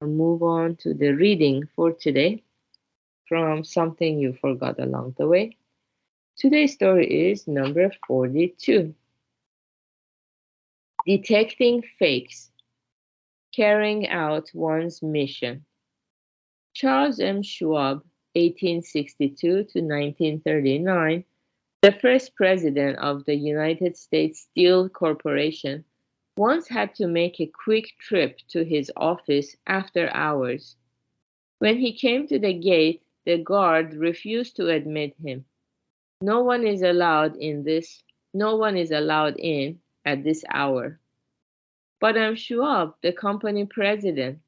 move on to the reading for today from something you forgot along the way. Today's story is number 42, Detecting Fakes, Carrying Out One's Mission. Charles M. Schwab, 1862 to 1939, the first president of the United States Steel Corporation, once had to make a quick trip to his office after hours. When he came to the gate, the guard refused to admit him. No one is allowed in this, no one is allowed in at this hour. But I'm Schwab, the company president.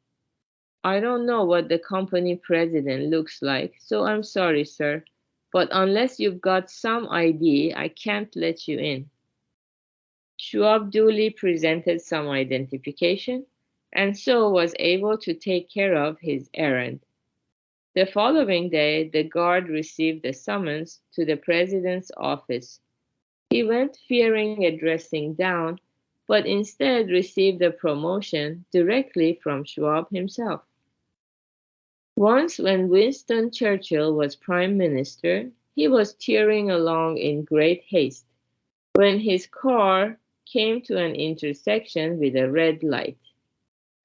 I don't know what the company president looks like, so I'm sorry, sir. But unless you've got some ID, I can't let you in. Schwab duly presented some identification, and so was able to take care of his errand. The following day, the guard received a summons to the president's office. He went fearing a dressing down, but instead received a promotion directly from Schwab himself. Once, when Winston Churchill was Prime Minister, he was tearing along in great haste when his car came to an intersection with a red light.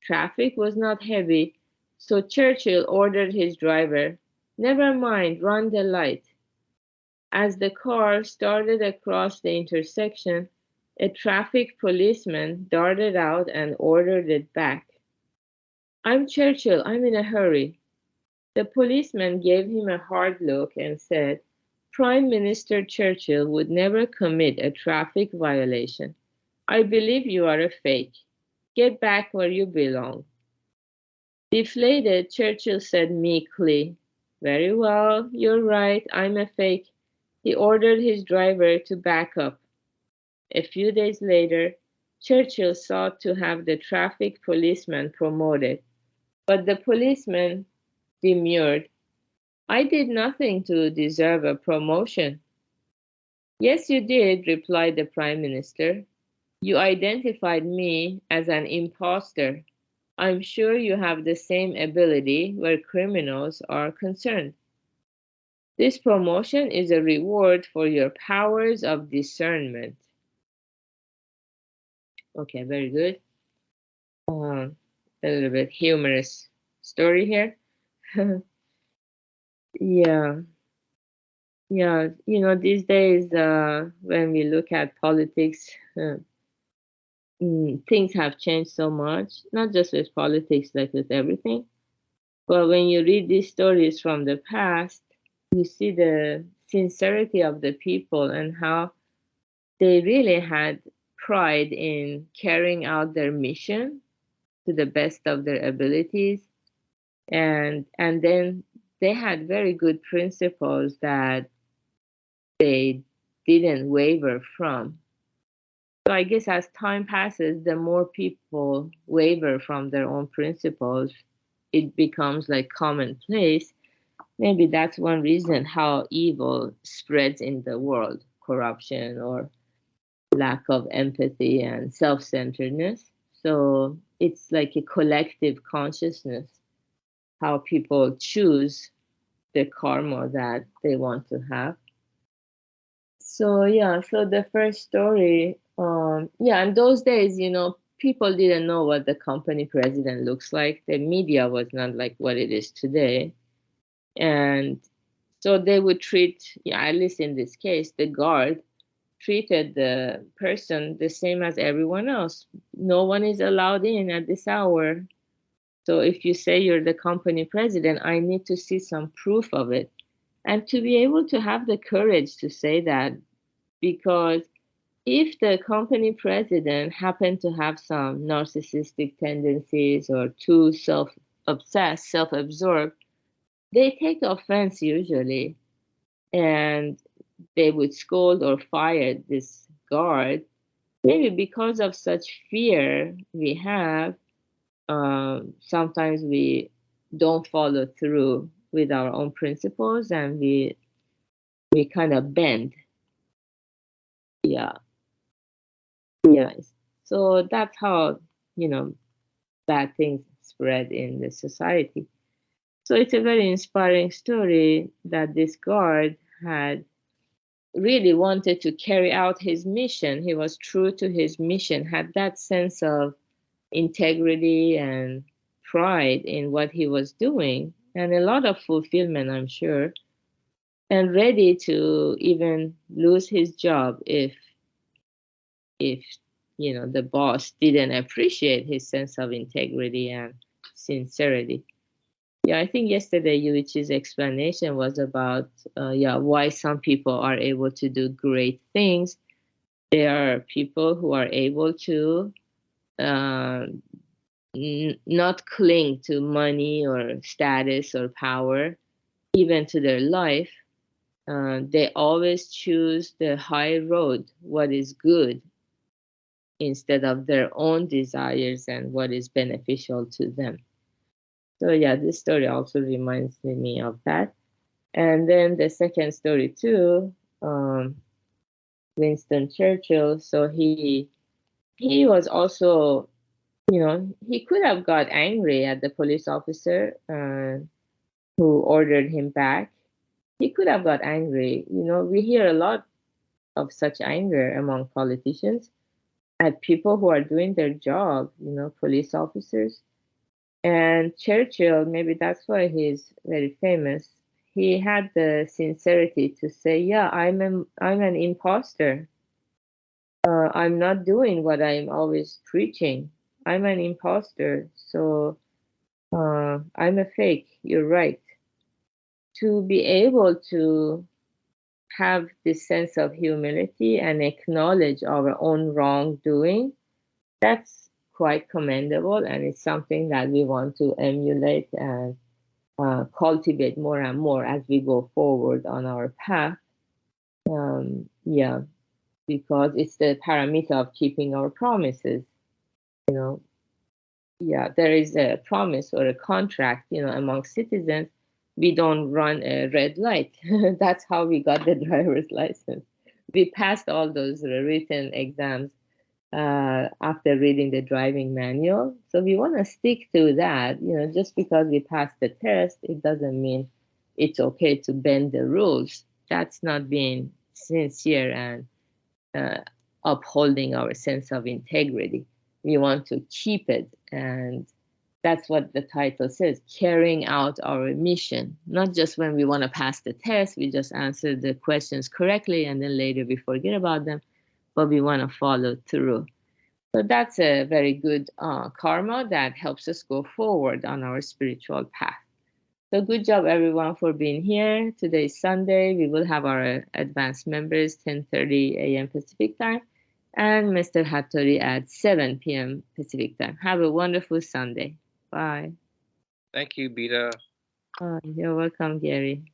Traffic was not heavy, so Churchill ordered his driver, "Never mind, run the light." As the car started across the intersection, a traffic policeman darted out and ordered it back. "I'm Churchill, I'm in a hurry." The policeman gave him a hard look and said, "Prime Minister Churchill would never commit a traffic violation. I believe you are a fake. Get back where you belong." Deflated, Churchill said meekly, "Very well, you're right, I'm a fake." He ordered his driver to back up. A few days later, Churchill sought to have the traffic policeman promoted, but the policeman demurred. "I did nothing to deserve a promotion." "Yes, you did," replied the Prime Minister. "You identified me as an imposter. I'm sure you have the same ability where criminals are concerned. This promotion is a reward for your powers of discernment." Okay, very good. A little bit humorous story here. Yeah, yeah. These days, when we look at politics, things have changed so much, not just with politics, like with everything. But when you read these stories from the past, you see the sincerity of the people and how they really had pride in carrying out their mission to the best of their abilities, and then they had very good principles that they didn't waver from. So I guess as time passes, the more people waver from their own principles, it becomes like commonplace. Maybe that's one reason how evil spreads in the world, corruption or lack of empathy and self-centeredness. So it's like a collective consciousness, how people choose the karma that they want to have. So yeah, so the first story, yeah, in those days, people didn't know what the company president looks like. The media was not like what it is today. And so they would treat, yeah, at least in this case, the guard treated the person the same as everyone else. No one is allowed in at this hour. So if you say you're the company president, I need to see some proof of it. And to be able to have the courage to say that, because if the company president happened to have some narcissistic tendencies or too self-obsessed, self-absorbed, they take offense usually, and they would scold or fire this guard. Maybe because of such fear we have, sometimes we don't follow through with our own principles, and we kind of bend. Yeah, yeah. So that's how, bad things spread in the society. So it's a very inspiring story that this guard had really wanted to carry out his mission. He was true to his mission, had that sense of integrity and pride in what he was doing, and a lot of fulfillment, I'm sure, and ready to even lose his job if the boss didn't appreciate his sense of integrity and sincerity. Yeah, I think yesterday Yuichi's explanation was about why some people are able to do great things. There are people who are able to uh, not cling to money or status or power, even to their life. They always choose the high road, what is good, instead of their own desires and what is beneficial to them. So yeah, this story also reminds me of that. And then the second story too, Winston Churchill. So he was also, he could have got angry at the police officer who ordered him back. He could have got angry. We hear a lot of such anger among politicians at people who are doing their job, police officers. And Churchill, maybe that's why he's very famous. He had the sincerity to say, "Yeah, I'm an imposter. I'm not doing what I'm always preaching. I'm an imposter. So I'm a fake. You're right." To be able to have this sense of humility and acknowledge our own wrongdoing, that's quite commendable, and it's something that we want to emulate and cultivate more and more as we go forward on our path. Yeah, because it's the parameter of keeping our promises. You know, yeah, there is a promise or a contract, among citizens. We don't run a red light. That's how we got the driver's license. We passed all those written exams after reading the driving manual. So we want to stick to that. Just because we passed the test, it doesn't mean it's okay to bend the rules. That's not being sincere and uh, upholding our sense of integrity. We want to keep it. And that's what the title says, carrying out our mission. Not just when we want to pass the test, we just answer the questions correctly and then later we forget about them, but we want to follow through. So that's a very good karma that helps us go forward on our spiritual path. So good job everyone for being here. Today is Sunday. We will have our advanced members 10:30 a.m. Pacific time and Mr. Hattori at 7 p.m. Pacific time. Have a wonderful Sunday. Bye. Thank you, Beta. You're welcome, Gary.